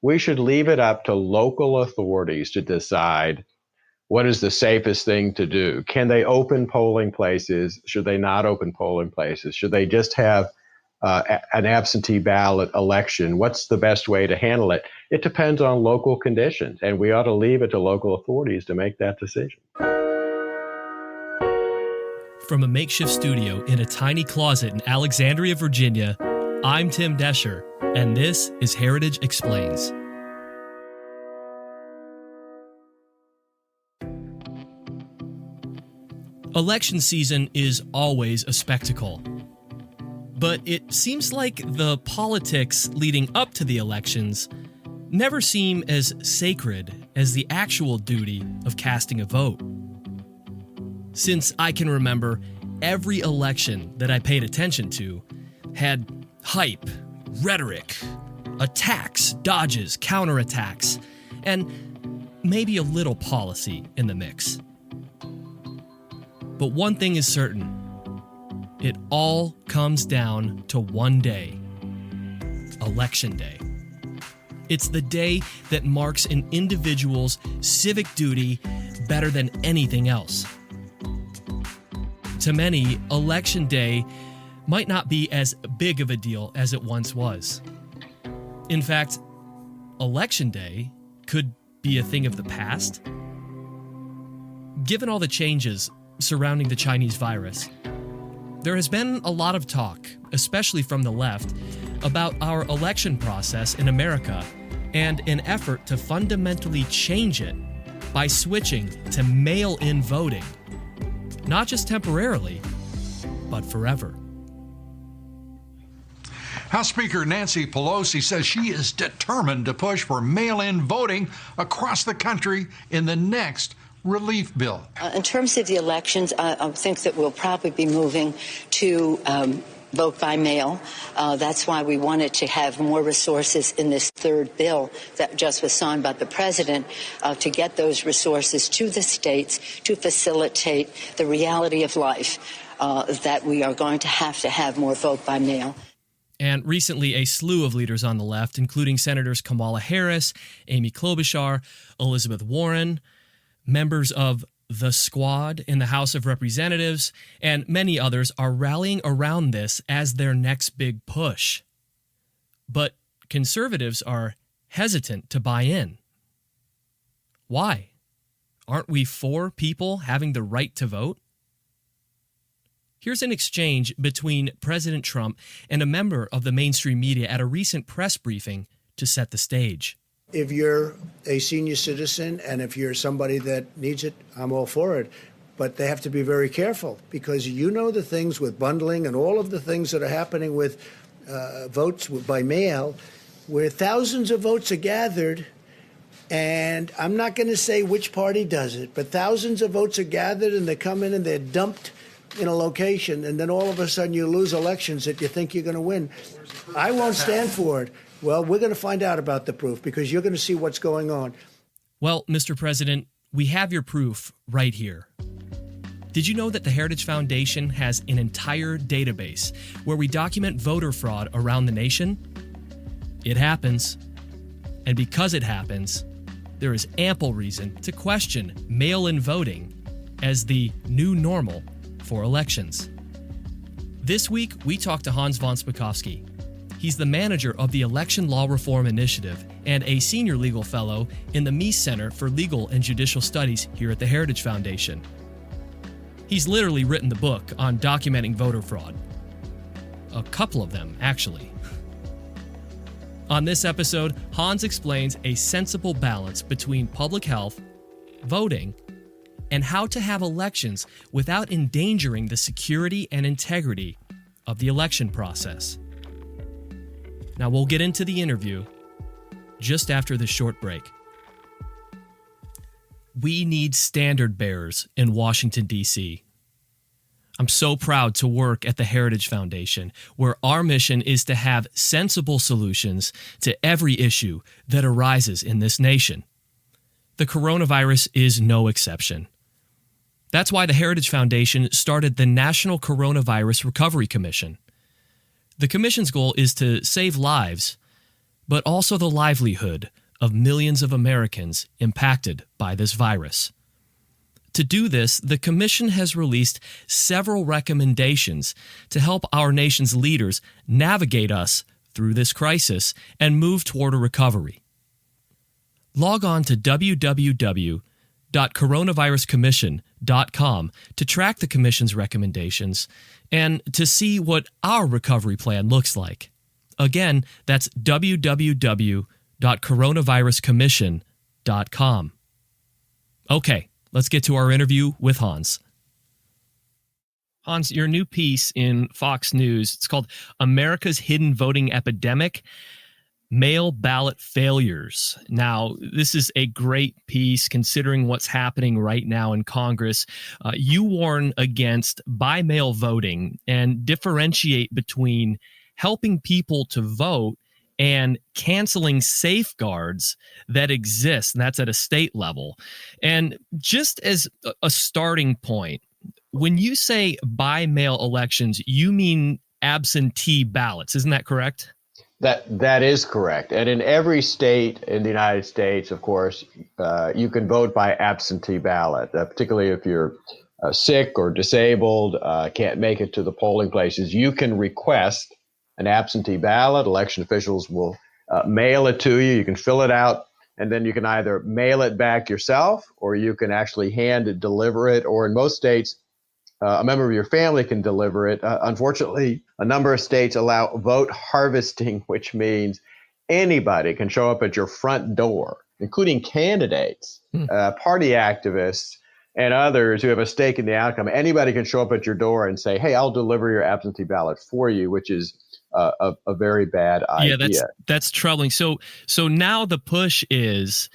We should leave it up to local authorities to decide what is the safest thing to do. Can they open polling places? Should they not open polling places? Should they just have an absentee ballot election? What's the best way to handle it? It depends on local conditions, and we ought to leave it to local authorities to make that decision. From a makeshift studio in a tiny closet in Alexandria, Virginia, I'm Tim Descher, and this is Heritage Explains. Election season is always a spectacle. But it seems like the politics leading up to the elections never seem as sacred as the actual duty of casting a vote. Since I can remember, every election that I paid attention to had hype, rhetoric, attacks, dodges, counterattacks, and maybe a little policy in the mix. But one thing is certain. It all comes down to one day, Election Day. It's the day that marks an individual's civic duty better than anything else. To many, Election Day might not be as big of a deal as it once was. In fact, Election Day could be a thing of the past. Given all the changes surrounding the Chinese virus, there has been a lot of talk, especially from the left, about our election process in America and an effort to fundamentally change it by switching to mail-in voting, not just temporarily, but forever. House Speaker Nancy Pelosi says she is determined to push for mail-in voting across the country in the next relief bill. In terms of the elections, I think that we'll probably be moving to vote by mail. That's why we wanted to have more resources in this third bill that just was signed by the president to get those resources to the states to facilitate the reality of life that we are going to have more vote by mail. And recently, a slew of leaders on the left, including Senators Kamala Harris, Amy Klobuchar, Elizabeth Warren, members of the Squad in the House of Representatives, and many others are rallying around this as their next big push. But conservatives are hesitant to buy in. Why? Aren't we for people having the right to vote? Here's an exchange between President Trump and a member of the mainstream media at a recent press briefing to set the stage. If you're a senior citizen and if you're somebody that needs it, I'm all for it. But they have to be very careful because you know the things with bundling and all of the things that are happening with votes by mail, where thousands of votes are gathered. And I'm not going to say which party does it, but thousands of votes are gathered and they come in and they're dumped in a location. And then all of a sudden you lose elections that you think you're going to win. I won't stand for it. Well, we're going to find out about the proof because you're going to see what's going on. Well, Mr. President, we have your proof right here. Did you know that the Heritage Foundation has an entire database where we document voter fraud around the nation? It happens. And because it happens, there is ample reason to question mail-in voting as the new normal for elections. This week, we talked to Hans von Spakovsky. He's the manager of the Election Law Reform Initiative and a senior legal fellow in the Meese Center for Legal and Judicial Studies here at the Heritage Foundation. He's literally written the book on documenting voter fraud. A couple of them, actually. On this episode, Hans explains a sensible balance between public health, voting, and how to have elections without endangering the security and integrity of the election process. Now, we'll get into the interview just after this short break. We need standard bearers in Washington, D.C. I'm so proud to work at the Heritage Foundation, where our mission is to have sensible solutions to every issue that arises in this nation. The coronavirus is no exception. That's why the Heritage Foundation started the National Coronavirus Recovery Commission. The commission's goal is to save lives, but also the livelihood of millions of Americans impacted by this virus. To do this, the Commission has released several recommendations to help our nation's leaders navigate us through this crisis and move toward a recovery. Log on to www.coronaviruscommission.com to track the Commission's recommendations and to see what our recovery plan looks like. Again, that's www.coronaviruscommission.com. Okay, let's get to our interview with Hans. Hans, your new piece in Fox News, it's called America's Hidden Voting Epidemic, Mail Ballot Failures. Now, this is a great piece considering what's happening right now in Congress. You warn against by-mail voting and differentiate between helping people to vote and canceling safeguards that exist, and that's at a state level. And just as a starting point, when you say by-mail elections, you mean absentee ballots, isn't that correct? That is correct. And in every state in the United States, of course, you can vote by absentee ballot, particularly if you're sick or disabled, can't make it to the polling places. You can request an absentee ballot. Election officials will mail it to you. You can fill it out, and then you can either mail it back yourself, or you can actually deliver it, or in most states, a member of your family can deliver it. Unfortunately, a number of states allow vote harvesting, which means anybody can show up at your front door, including candidates, party activists, and others who have a stake in the outcome. Anybody can show up at your door and say, hey, I'll deliver your absentee ballot for you, which is a very bad idea. Yeah, that's troubling. So now the push is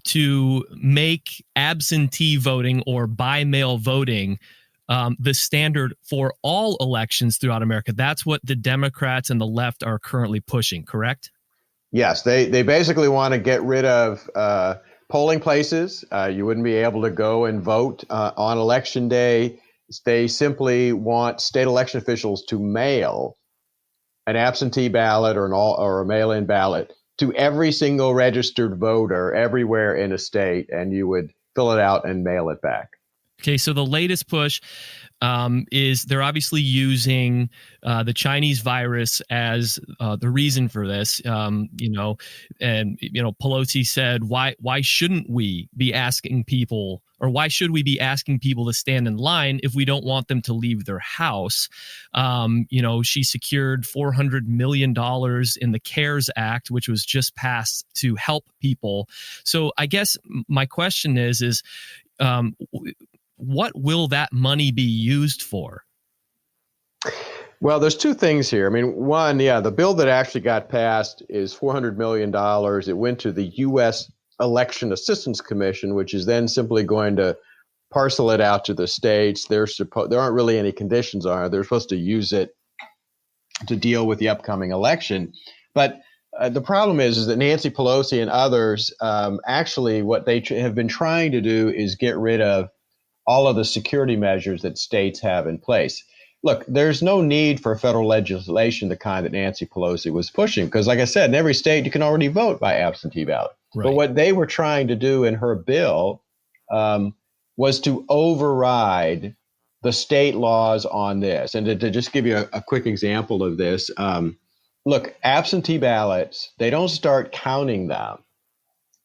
to make absentee voting or by-mail voting the standard for all elections throughout America. That's what the Democrats and the left are currently pushing, correct? Yes, they basically want to get rid of polling places. You wouldn't be able to go and vote on election day. They simply want state election officials to mail an absentee ballot or a mail-in ballot to every single registered voter everywhere in a state, and you would fill it out and mail it back. Okay, so the latest push is they're obviously using the Chinese virus as the reason for this. Pelosi said, why shouldn't we be asking people, or why should we be asking people to stand in line if we don't want them to leave their house? She secured $400 million in the CARES Act, which was just passed to help people. So I guess my question is what will that money be used for? Well, there's two things here. I mean, one, the bill that actually got passed is $400 million. It went to the U.S. Election Assistance Commission, which is then simply going to parcel it out to the states. There aren't really any conditions on it. They're supposed to use it to deal with the upcoming election. But the problem is that Nancy Pelosi and others, actually what they have been trying to do is get rid of all of the security measures that states have in place. Look, there's no need for federal legislation, the kind that Nancy Pelosi was pushing, because like I said, in every state, you can already vote by absentee ballot. Right. But what they were trying to do in her bill was to override the state laws on this. And to just give you a quick example of this, look, absentee ballots, they don't start counting them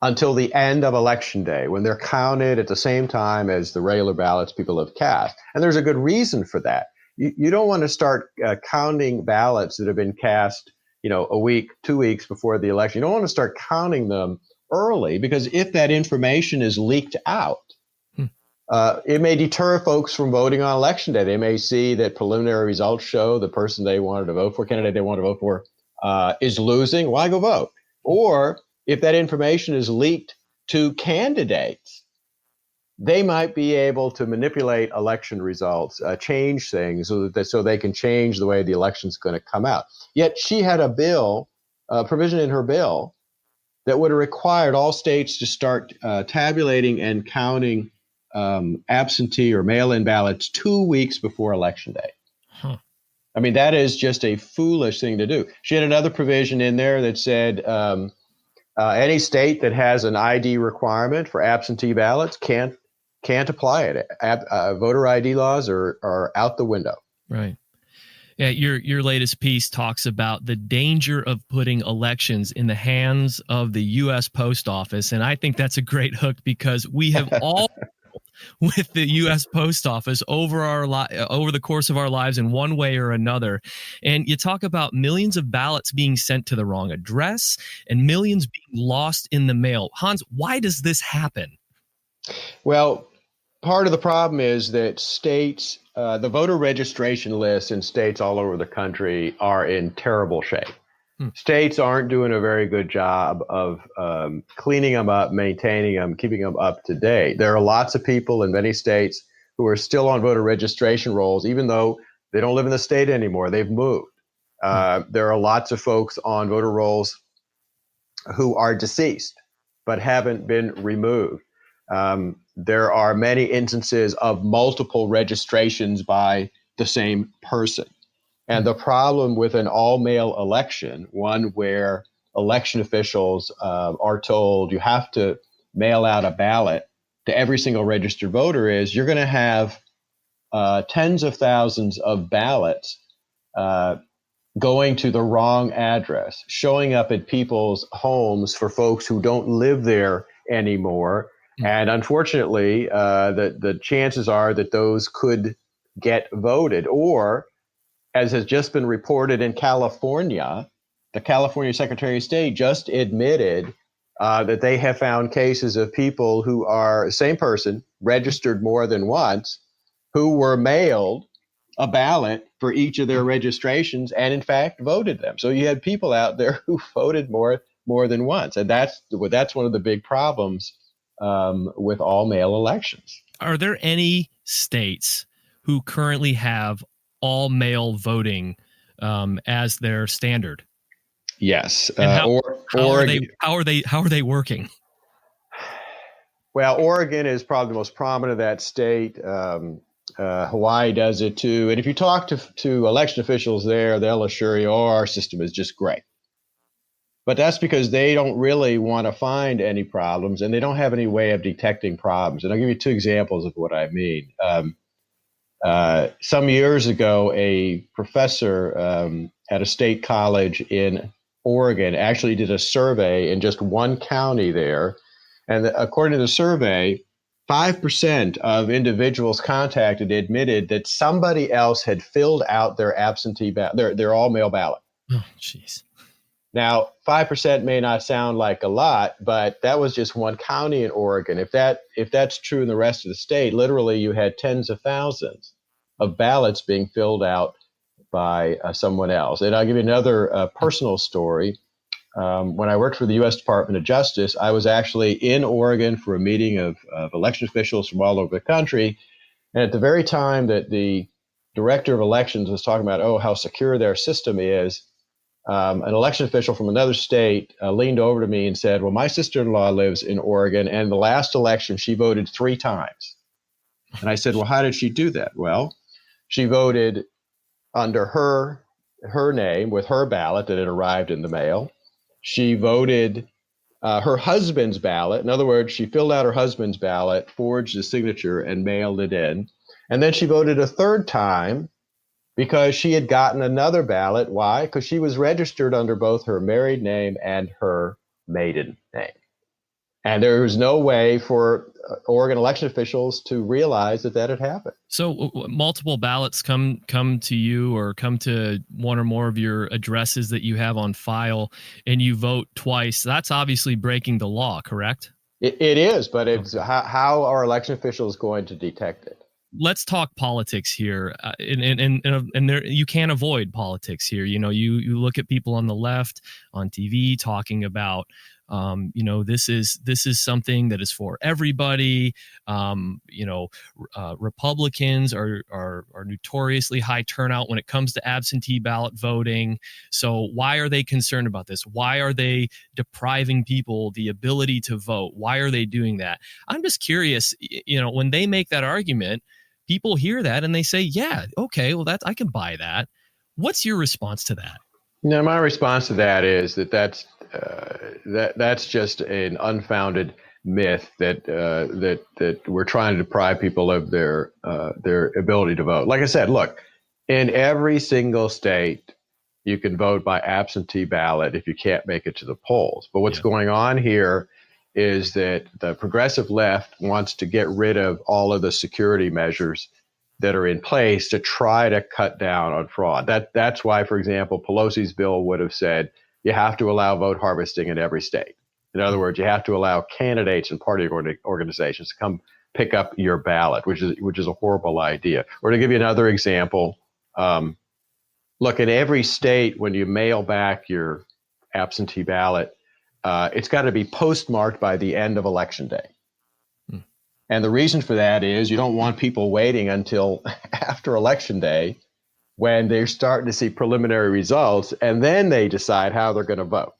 until the end of election day, when they're counted at the same time as the regular ballots people have cast. And there's a good reason for that. You don't want to start counting ballots that have been cast, a week, 2 weeks before the election. You don't want to start counting them early, because if that information is leaked out, it may deter folks from voting on election day. They may see that preliminary results show the person they wanted to vote for, candidate they wanted to vote for, is losing. Why go vote? Or if that information is leaked to candidates, they might be able to manipulate election results, change things so they can change the way the election's going to come out. Yet she had a provision in her bill that would have required all states to start tabulating and counting absentee or mail-in ballots 2 weeks before election day. I mean, that is just a foolish thing to do. She had another provision in there that said any state that has an ID requirement for absentee ballots can't apply it. Voter ID laws are out the window. Right. Yeah, your latest piece talks about the danger of putting elections in the hands of the U.S. Post Office, and I think that's a great hook because we have all with the U.S. Post Office over over the course of our lives in one way or another. And you talk about millions of ballots being sent to the wrong address and millions being lost in the mail. Hans, why does this happen? Well, part of the problem is that states, the voter registration lists in states all over the country are in terrible shape. States aren't doing a very good job of cleaning them up, maintaining them, keeping them up to date. There are lots of people in many states who are still on voter registration rolls, even though they don't live in the state anymore. They've moved. There are lots of folks on voter rolls who are deceased but haven't been removed. There are many instances of multiple registrations by the same person. And the problem with an all-mail election, one where election officials are told you have to mail out a ballot to every single registered voter, is you're going to have tens of thousands of ballots going to the wrong address, showing up at people's homes for folks who don't live there anymore. And unfortunately, the chances are that those could get voted. Or, as has just been reported in California, the California Secretary of State just admitted that they have found cases of people who are same person, registered more than once, who were mailed a ballot for each of their registrations and, in fact, voted them. So you had people out there who voted more than once. And that's one of the big problems with all-mail elections. Are there any states who currently have all-mail voting as their standard? Yes. And how are they working? Well, Oregon is probably the most prominent of that state. Hawaii does it too. And if you talk to election officials there, they'll assure you, our system is just great. But that's because they don't really want to find any problems, and they don't have any way of detecting problems. And I'll give you two examples of what I mean. Some years ago, a professor at a state college in Oregon actually did a survey in just one county there. And according to the survey, 5% of individuals contacted admitted that somebody else had filled out their absentee ballot, their all-mail ballot. Oh, jeez. Now, 5% may not sound like a lot, but that was just one county in Oregon. If that's true in the rest of the state, literally you had tens of thousands of ballots being filled out by someone else. And I'll give you another personal story. When I worked for the U.S. Department of Justice, I was actually in Oregon for a meeting of election officials from all over the country. And at the very time that the director of elections was talking about, how secure their system is, an election official from another state leaned over to me and said, well, my sister-in-law lives in Oregon, and the last election she voted 3 times. And I said, well, how did she do that? Well, she voted under her name with her ballot that had arrived in the mail. She voted her husband's ballot. In other words, she filled out her husband's ballot, forged his signature, and mailed it in. And then she voted a third time because she had gotten another ballot. Why? Because she was registered under both her married name and her maiden name. And there was no way for Oregon election officials to realize that had happened. So multiple ballots come to you or come to one or more of your addresses that you have on file, and you vote twice. That's obviously breaking the law, correct? It is, but it's how are election officials going to detect it? Let's talk politics here, and there, you can't avoid politics here. You know, you look at people on the left on TV talking about, this is something that is for everybody. Republicans are notoriously high turnout when it comes to absentee ballot voting. So why are they concerned about this? Why are they depriving people the ability to vote? Why are they doing that? I'm just curious, when they make that argument, people hear that and they say, yeah, okay, well, I can buy that. What's your response to that? No, my response to that is that's just an unfounded myth that we're trying to deprive people of their ability to vote. Like I said, look, in every single state, you can vote by absentee ballot if you can't make it to the polls. But what's going on here is that the progressive left wants to get rid of all of the security measures that are in place to try to cut down on fraud. That's why, for example, Pelosi's bill would have said you have to allow vote harvesting in every state. In other words, you have to allow candidates and party organizations to come pick up your ballot, which is a horrible idea. Or to give you another example, look, in every state, when you mail back your absentee ballot, it's got to be postmarked by the end of Election Day. And the reason for that is you don't want people waiting until after Election Day when they're starting to see preliminary results, and then they decide how they're going to vote,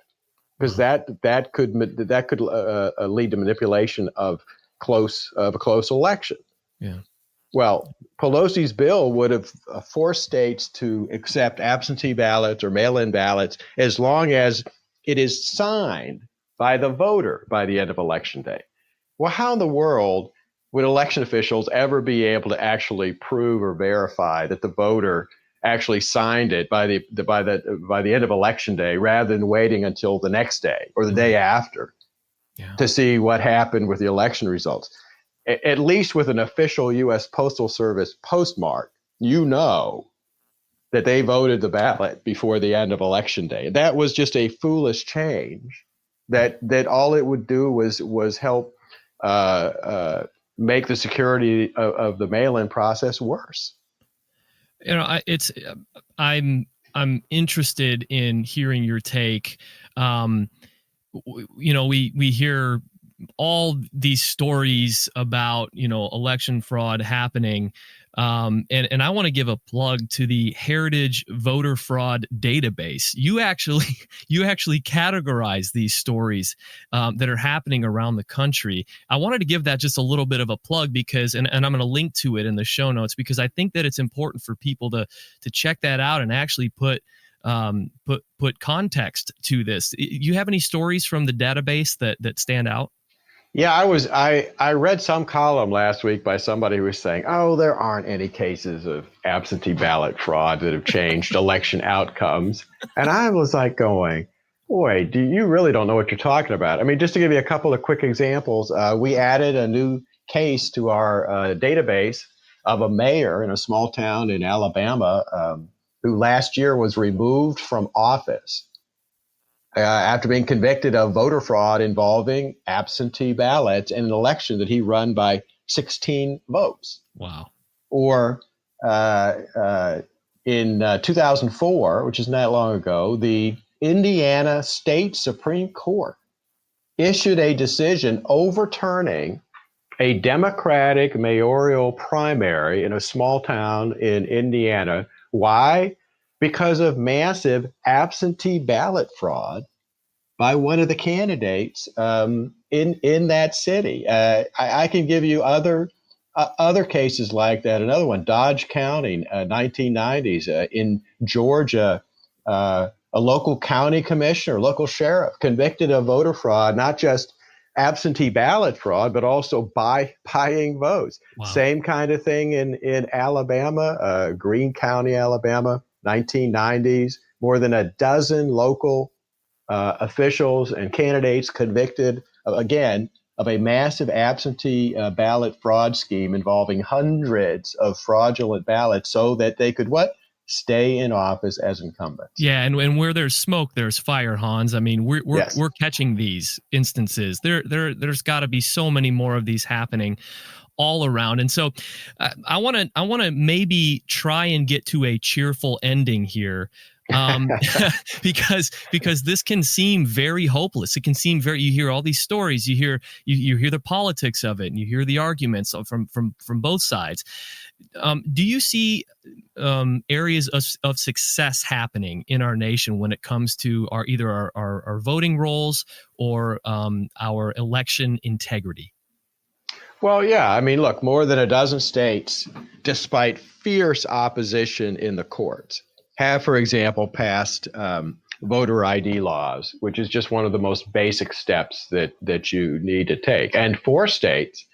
because that could lead to manipulation of a close election. Yeah. Well, Pelosi's bill would have forced states to accept absentee ballots or mail-in ballots as long as it is signed by the voter by the end of Election Day. Well, how in the world would election officials ever be able to actually prove or verify that the voter actually signed it by the end of Election Day, rather than waiting until the next day or the day after to see what happened with the election results? At least with an official U.S. Postal Service postmark, you know that they voted the ballot before the end of Election Day. That was just a foolish change. That all it would do was help make the security of the mail-in process worse. You know, I'm interested in hearing your take. You know, we hear all these stories about, you know, election fraud happening. And I want to give a plug to the Heritage Voter Fraud Database. You actually categorize these stories that are happening around the country. I wanted to give that just a little bit of a plug because, and I'm going to link to it in the show notes, because I think that it's important for people to check that out and actually put context to this. You have any stories from the database that stand out? Yeah, I read some column last week by somebody who was saying, oh, there aren't any cases of absentee ballot fraud that have changed election outcomes. And I was like going, boy, you really don't know what you're talking about. I mean, just to give you a couple of quick examples, we added a new case to our database of a mayor in a small town in Alabama who last year was removed from office after being convicted of voter fraud involving absentee ballots in an election that he won by 16 votes. Wow. Or in 2004, which is not long ago, the Indiana State Supreme Court issued a decision overturning a Democratic mayoral primary in a small town in Indiana. Why? Because of massive absentee ballot fraud by one of the candidates in that city. I can give you other cases like that. Another one, Dodge County, 1990s in Georgia, a local county commissioner, local sheriff, convicted of voter fraud, not just absentee ballot fraud, but also buying votes. Wow. Same kind of thing in Alabama, Greene County, Alabama, 1990s. More than a dozen local officials and candidates convicted, again, of a massive absentee ballot fraud scheme involving hundreds of fraudulent ballots so that they could stay in office as incumbents. Yeah, and where there's smoke, there's fire, Hans. I mean, we're catching these instances. There's got to be so many more of these happening all around. And so I want to maybe try and get to a cheerful ending here. Because this can seem very hopeless. It can seem you hear all these stories, you hear the politics of it, and you hear the arguments from both sides. Do you see areas of success happening in our nation when it comes to our voting rolls or our election integrity? Well, yeah. I mean, look, more than a dozen states, despite fierce opposition in the courts, have, for example, passed voter ID laws, which is just one of the most basic steps that you need to take. And 4 states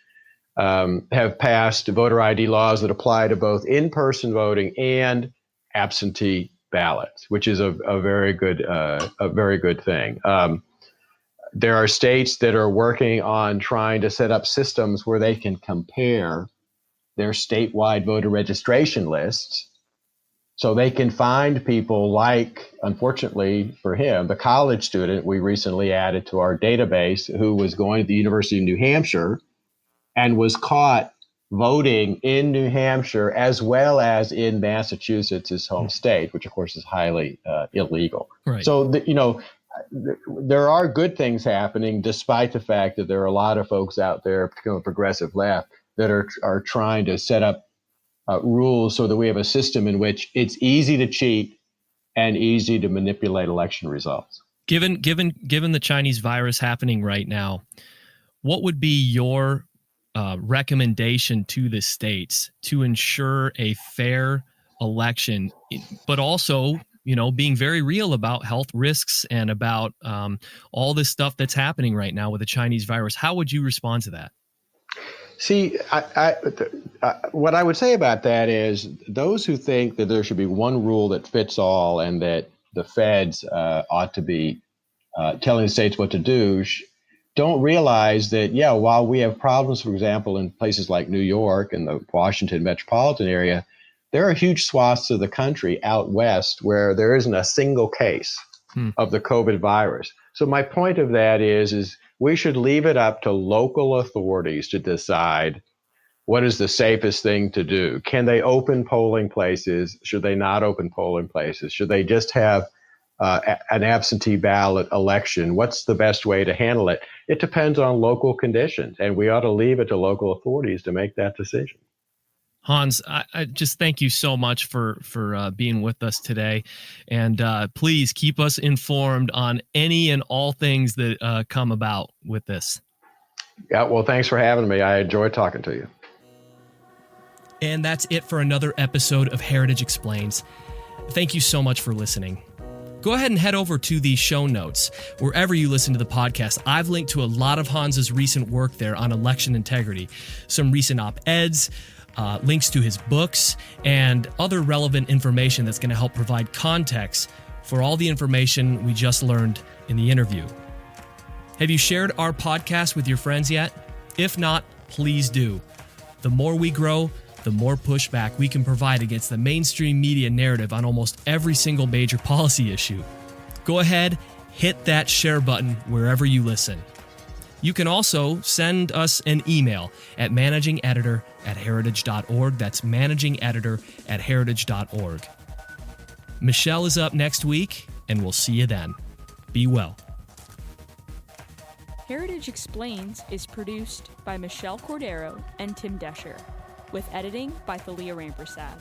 have passed voter ID laws that apply to both in-person voting and absentee ballots, which is a very good thing. There are states that are working on trying to set up systems where they can compare their statewide voter registration lists, so they can find people like, unfortunately for him, the college student we recently added to our database who was going to the University of New Hampshire and was caught voting in New Hampshire as well as in Massachusetts, his home state, which of course is highly illegal. Right. So, there are good things happening, despite the fact that there are a lot of folks out there, particularly the progressive left, that are trying to set up rules so that we have a system in which it's easy to cheat and easy to manipulate election results. Given the Chinese virus happening right now, what would be your recommendation to the states to ensure a fair election, but also, being very real about health risks and about all this stuff that's happening right now with the Chinese virus? How would you respond to that? See, what I would say about that is those who think that there should be one rule that fits all and that the feds ought to be telling the states what to do don't realize that, while we have problems, for example, in places like New York and the Washington metropolitan area, there are huge swaths of the country out west where there isn't a single case of the COVID virus. So my point of that is we should leave it up to local authorities to decide what is the safest thing to do. Can they open polling places? Should they not open polling places? Should they just have an absentee ballot election? What's the best way to handle it? It depends on local conditions, and we ought to leave it to local authorities to make that decision. Hans, I just thank you so much for being with us today. And please keep us informed on any and all things that come about with this. Yeah, well, thanks for having me. I enjoyed talking to you. And that's it for another episode of Heritage Explains. Thank you so much for listening. Go ahead and head over to the show notes. Wherever you listen to the podcast, I've linked to a lot of Hans's recent work there on election integrity, some recent op-eds, links to his books, and other relevant information that's going to help provide context for all the information we just learned in the interview. Have you shared our podcast with your friends yet? If not, please do. The more we grow, the more pushback we can provide against the mainstream media narrative on almost every single major policy issue. Go ahead, hit that share button wherever you listen. You can also send us an email at managingeditor@heritage.org. That's managingeditor@heritage.org. Michelle is up next week, and we'll see you then. Be well. Heritage Explains is produced by Michelle Cordero and Tim Desher, with editing by Thalia Rampersad.